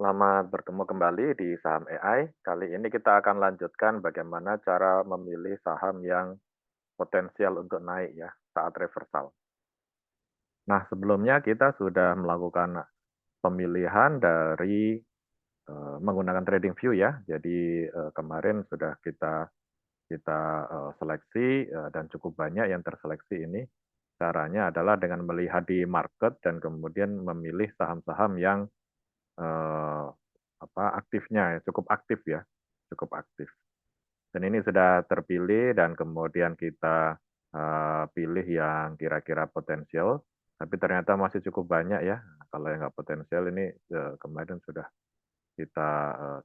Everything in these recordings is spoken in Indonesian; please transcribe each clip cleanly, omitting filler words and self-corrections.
Selamat bertemu kembali di Saham AI. Kali ini kita akan lanjutkan bagaimana cara memilih saham yang potensial untuk naik ya saat reversal. Nah, sebelumnya kita sudah melakukan pemilihan dari menggunakan TradingView ya. Jadi kemarin sudah kita kita seleksi dan cukup banyak yang terseleksi ini. Caranya adalah dengan melihat di market dan kemudian memilih saham-saham yang eh, aktifnya ya, cukup aktif ya, cukup aktif. Dan ini sudah terpilih dan kemudian kita pilih yang kira-kira potensial, tapi ternyata masih cukup banyak ya. Kalau yang nggak potensial ini kemarin sudah kita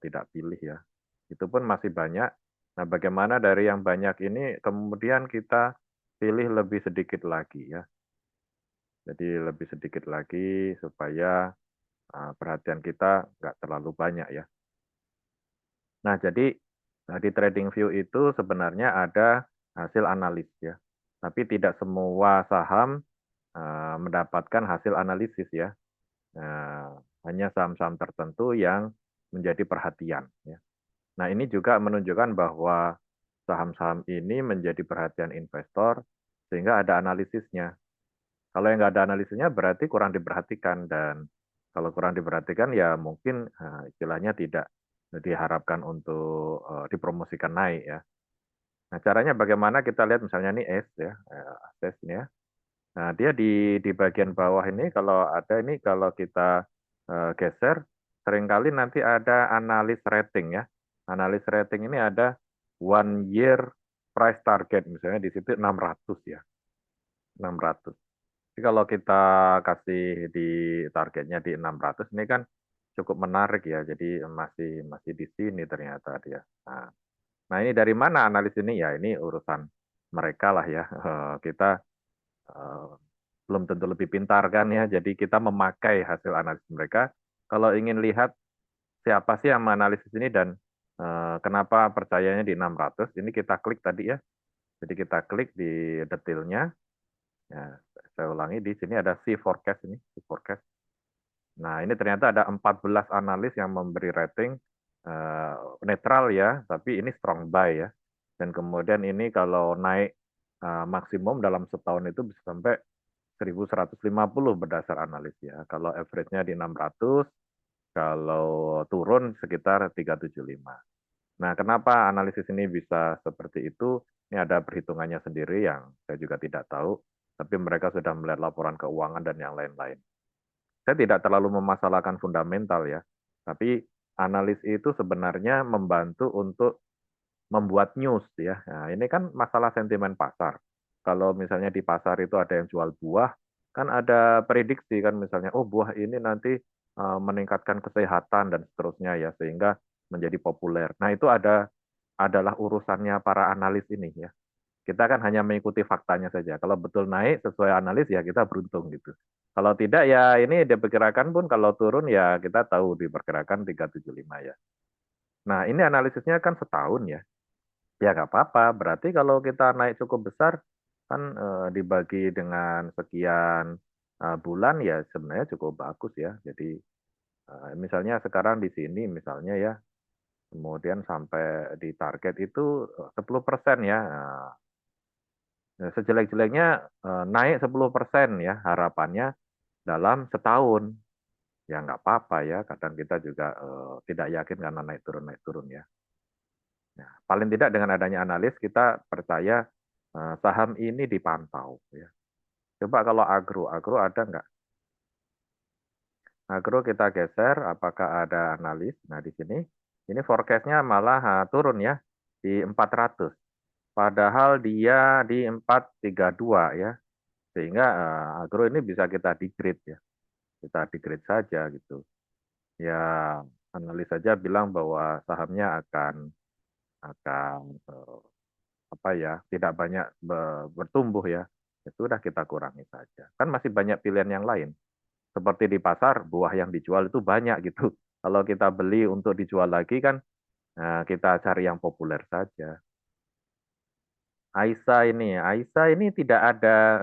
tidak pilih ya. Itu pun masih banyak. Nah, bagaimana dari yang banyak ini kemudian kita pilih lebih sedikit lagi ya. Jadi lebih sedikit lagi supaya perhatian kita nggak terlalu banyak ya. Nah, jadi di TradingView itu sebenarnya ada hasil analis ya, tapi tidak semua saham mendapatkan hasil analisis ya. Hanya saham-saham tertentu yang menjadi perhatian ya. Nah, ini juga menunjukkan bahwa saham-saham ini menjadi perhatian investor sehingga ada analisisnya. Kalau yang nggak ada analisisnya berarti kurang diperhatikan dan kalau kurang diperhatikan ya mungkin istilahnya tidak diharapkan untuk dipromosikan naik ya. Nah, caranya bagaimana kita lihat misalnya ini S ya, ASES ini ya. Nah, dia di bagian bawah ini kalau ada ini kalau kita geser seringkali nanti ada analis rating ya. Analis rating ini ada 1 year price target misalnya di situ 600 ya, 600. Jadi kalau kita kasih di targetnya di 600 ini kan cukup menarik ya. Jadi masih masih di sini ternyata dia. Nah, ini dari mana analis ini? Ya ini urusan mereka lah ya. Kita eh, belum tentu lebih pintar kan ya. Jadi kita memakai hasil analisis mereka. Kalau ingin lihat siapa sih yang menganalisis ini dan kenapa percayanya di 600, ini kita klik tadi ya. Jadi kita klik di detailnya. Ya, saya ulangi di sini ada C forecast ini, C forecast. Nah, ini ternyata ada 14 analis yang memberi rating eh, netral ya, tapi ini strong buy ya. Dan kemudian ini kalau naik maksimum dalam setahun itu bisa sampai 1150 berdasar analis ya. Kalau average-nya di 600, kalau turun sekitar 375. Nah, kenapa analisis ini bisa seperti itu? Ini ada perhitungannya sendiri yang saya juga tidak tahu, tapi mereka sudah melihat laporan keuangan dan yang lain-lain. Saya tidak terlalu memasalahkan fundamental ya, tapi analis itu sebenarnya membantu untuk membuat news ya. Nah, ini kan masalah sentimen pasar. Kalau misalnya di pasar itu ada yang jual buah, kan ada prediksi kan misalnya, oh buah ini nanti meningkatkan kesehatan dan seterusnya ya, sehingga menjadi populer. Nah itu adalah urusannya para analis ini ya. Kita kan hanya mengikuti faktanya saja. Kalau betul naik sesuai analis ya kita beruntung gitu. Kalau tidak ya ini diperkirakan pun kalau turun ya kita tahu diperkirakan 375 ya. Nah ini analisisnya kan setahun ya. Ya nggak apa-apa. Berarti kalau kita naik cukup besar kan dibagi dengan sekian bulan ya sebenarnya cukup bagus ya. Jadi misalnya sekarang di sini misalnya ya, kemudian sampai di target itu 10% ya. Nah, sejelek-jeleknya naik 10% ya harapannya dalam setahun. Ya nggak apa-apa ya. Kadang kita juga tidak yakin karena naik turun ya. Nah, paling tidak dengan adanya analis kita percaya saham ini dipantau ya. Coba kalau agro ada nggak? Agro kita geser, apakah ada analis? Nah di sini, ini forecast-nya malah turun ya di 400. Padahal dia di 432 ya. Sehingga agro ini bisa kita di-grade ya. Kita di-grade saja gitu. Ya analis saja bilang bahwa sahamnya akan apa ya tidak banyak bertumbuh ya. Ya sudah kita kurangi saja. Kan masih banyak pilihan yang lain. Seperti di pasar, buah yang dijual itu banyak gitu. Kalau kita beli untuk dijual lagi kan kita cari yang populer saja. Aisyah ini tidak ada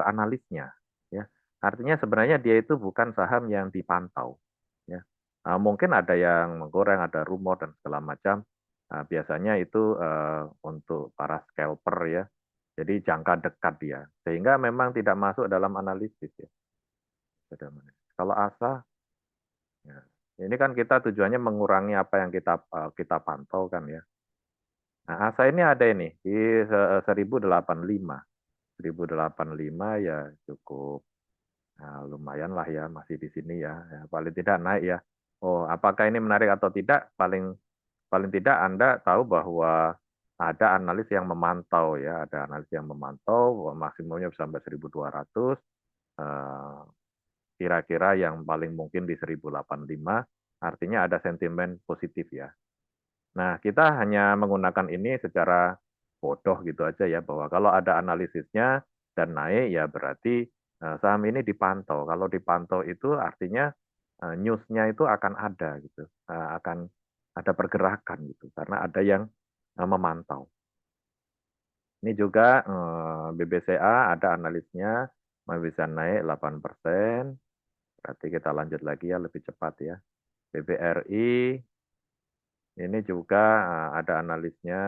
analisnya, ya. Artinya sebenarnya dia itu bukan saham yang dipantau, ya. Mungkin ada yang menggoreng, ada rumor dan segala macam. Biasanya itu untuk para scalper ya, jadi jangka dekat dia, sehingga memang tidak masuk dalam analisis ya. Kalau ASA, ya, ini kan kita tujuannya mengurangi apa yang kita pantau kan ya. Nah, ASA ini ada ini di 1085. 1085 ya cukup, nah, lumayan lah ya, masih di sini ya, ya paling tidak naik ya. Oh, apakah ini menarik atau tidak? Paling paling tidak Anda tahu bahwa ada analis yang memantau ya, ada analis yang memantau bahwa maksimumnya bisa sampai 1.200, eh, kira-kira yang paling mungkin di 1085, artinya ada sentimen positif ya. Nah, kita hanya menggunakan ini secara bodoh gitu aja ya, bahwa kalau ada analisisnya dan naik ya berarti saham ini dipantau. Kalau dipantau itu artinya news-nya itu akan ada gitu, akan ada pergerakan gitu, karena ada yang memantau. Ini juga BBCA ada analisnya bisa naik 8%, berarti kita lanjut lagi ya lebih cepat ya. BBRI ini juga ada analisnya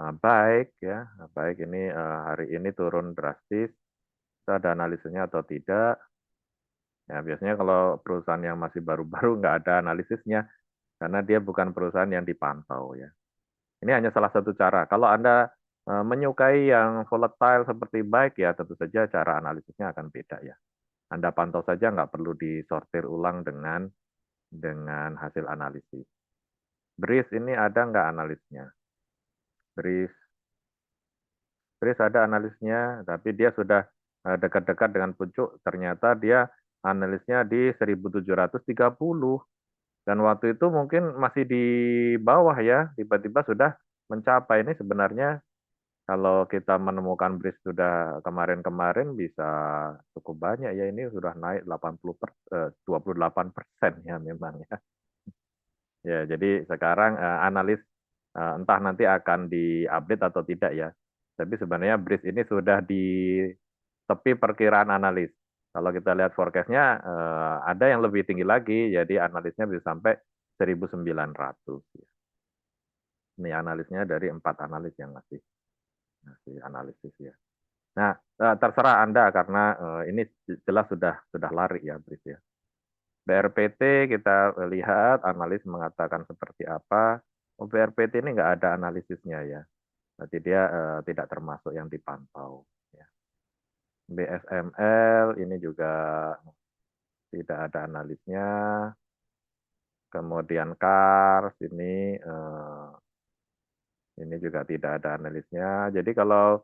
baik ya, baik ini hari ini turun drastis, itu ada analisisnya atau tidak. Ya, biasanya kalau perusahaan yang masih baru-baru nggak ada analisisnya, karena dia bukan perusahaan yang dipantau ya. Ini hanya salah satu cara. Kalau Anda menyukai yang volatile seperti baik ya, tentu saja cara analisisnya akan beda ya. Anda pantau saja, nggak perlu disortir ulang dengan hasil analisis. BRIS ini ada nggak analisnya? BRIS Chris ada analisnya, tapi dia sudah dekat-dekat dengan pucuk, ternyata dia analisnya di 1730. Dan waktu itu mungkin masih di bawah ya, tiba-tiba sudah mencapai. Ini sebenarnya kalau kita menemukan bridge sudah kemarin-kemarin bisa cukup banyak ya, ini sudah naik 28% ya memang ya. Ya, jadi sekarang analis entah nanti akan diupdate atau tidak ya. Tapi sebenarnya bridge ini sudah di tepi perkiraan analis. Kalau kita lihat forecast-nya ada yang lebih tinggi lagi, jadi analisnya bisa sampai 1.900. Ini analisnya dari 4 analis yang ngasih analisis ya. Nah, terserah Anda karena ini jelas sudah lari ya bridge ya. BRPT kita lihat analis mengatakan seperti apa. Oh, BRPT ini nggak ada analisisnya ya. Berarti dia tidak termasuk yang dipantau. Ya. BSML ini juga tidak ada analisnya. Kemudian KARS ini juga tidak ada analisnya. Jadi kalau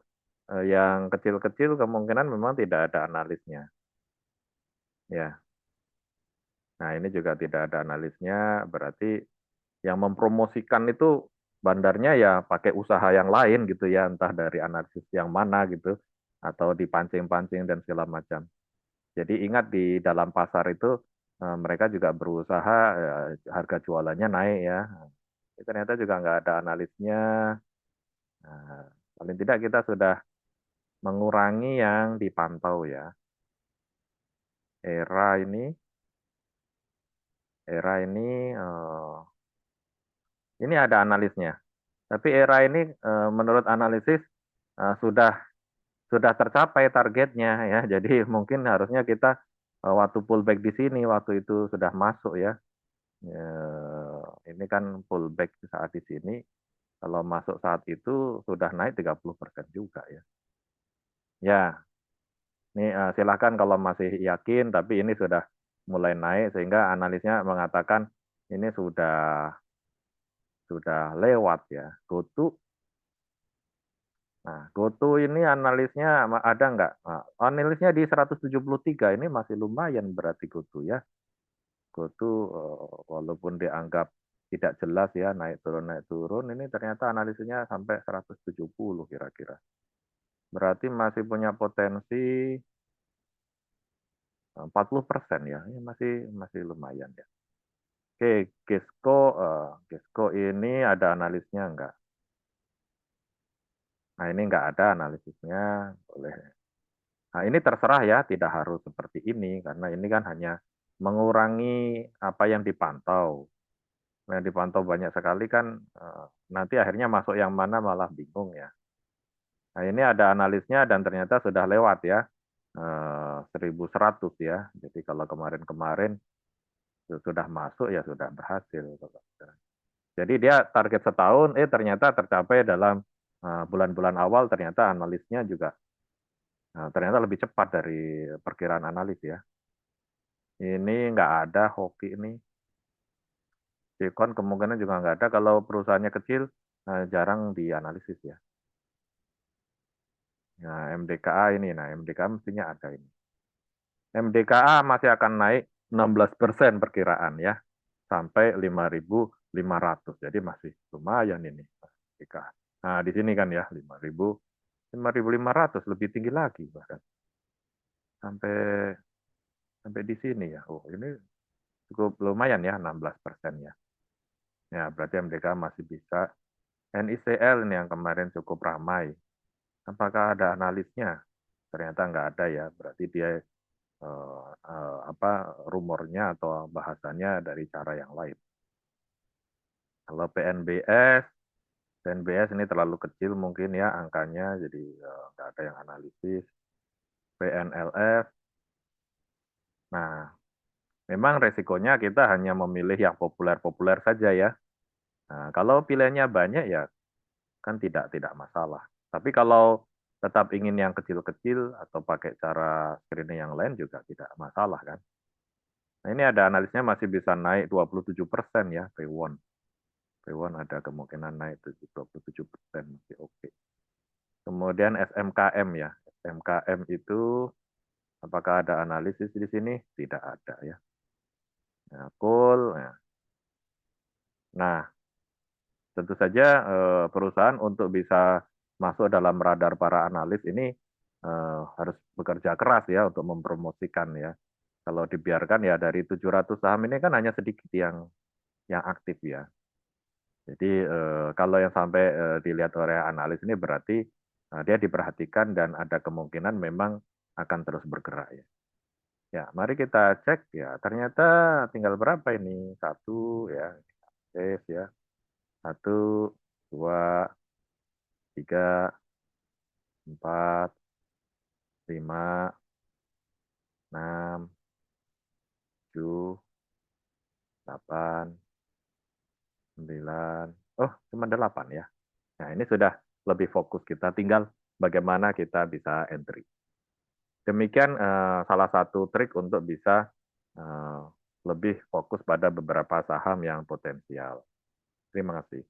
yang kecil-kecil kemungkinan memang tidak ada analisnya. Ya. Nah, ini juga tidak ada analisnya, berarti yang mempromosikan itu bandarnya ya pakai usaha yang lain gitu ya, entah dari analisis yang mana gitu, atau dipancing-pancing dan segala macam. Jadi ingat di dalam pasar itu mereka juga berusaha harga jualannya naik ya. Ternyata juga nggak ada analisnya. Nah, paling tidak kita sudah mengurangi yang dipantau ya. Era ini, era ini ada analisnya. Tapi era ini menurut analisis sudah tercapai targetnya ya. Jadi mungkin harusnya kita waktu pullback di sini waktu itu sudah masuk ya. Ini kan pullback saat di sini. Kalau masuk saat itu sudah naik 30% juga ya. Ya, ini silakan kalau masih yakin, tapi ini sudah mulai naik sehingga analisnya mengatakan ini sudah lewat ya. GoTo. Nah, GoTo ini analisnya ada nggak? Nah, analisnya di 173 ini masih lumayan berarti GoTo ya. GoTo walaupun dianggap tidak jelas ya naik turun, ini ternyata analisnya sampai 170 kira-kira. Berarti masih punya potensi 40% ya, ini masih masih lumayan ya. Oke, Gesco ini ada analisnya enggak? Nah, ini enggak ada analisisnya, boleh. Nah, ini terserah ya, tidak harus seperti ini karena ini kan hanya mengurangi apa yang dipantau. Yang dipantau banyak sekali kan, nanti akhirnya masuk yang mana malah bingung ya. Nah, ini ada analisnya dan ternyata sudah lewat ya, 1.100 ya. Jadi kalau kemarin-kemarin sudah masuk ya sudah berhasil. Jadi dia target setahun, ternyata tercapai dalam bulan-bulan awal, ternyata analisnya juga ternyata lebih cepat dari perkiraan analis ya. Ini nggak ada hoki ini. Sikon kemungkinan juga nggak ada, kalau perusahaannya kecil jarang dianalisis ya. Nah, MDKA ini, nah MDKA mestinya ada ini. MDKA masih akan naik 16% perkiraan ya, sampai 5.500. Jadi masih lumayan ini MDKA. Nah, di sini kan ya 5.500 lebih tinggi lagi bahkan. Sampai sampai di sini ya. Oh, ini cukup lumayan ya 16% ya. Ya, berarti MDKA masih bisa. NICL ini yang kemarin cukup ramai. Apakah ada analisnya? Ternyata nggak ada ya. Berarti dia rumornya atau bahasannya dari cara yang lain. Kalau PNBS ini terlalu kecil mungkin ya angkanya, jadi nggak ada yang analisis. PNLF, nah memang resikonya kita hanya memilih yang populer-populer saja ya. Nah, kalau pilihannya banyak ya kan tidak masalah. Tapi kalau tetap ingin yang kecil-kecil atau pakai cara screening yang lain juga tidak masalah kan. Nah, ini ada analisnya masih bisa naik 27% ya, P1. P1 ada kemungkinan naik 27%, masih oke. Kemudian SMKM ya. SMKM itu apakah ada analisis di sini? Tidak ada ya. Nah, cool. Nah, tentu saja perusahaan untuk bisa masuk dalam radar para analis ini harus bekerja keras ya untuk mempromosikan ya. Kalau dibiarkan ya dari 700 saham ini kan hanya sedikit yang aktif ya. Jadi kalau yang sampai dilihat oleh analis ini berarti dia diperhatikan dan ada kemungkinan memang akan terus bergerak ya. Ya, mari kita cek ya. Ternyata tinggal berapa ini? Satu ya, save ya. Satu, dua, tiga, empat, lima, enam, tujuh, delapan, sembilan. Oh, cuma delapan ya. Nah, ini sudah lebih fokus kita. Tinggal bagaimana kita bisa entry. Demikian salah satu trik untuk bisa lebih fokus pada beberapa saham yang potensial. Terima kasih.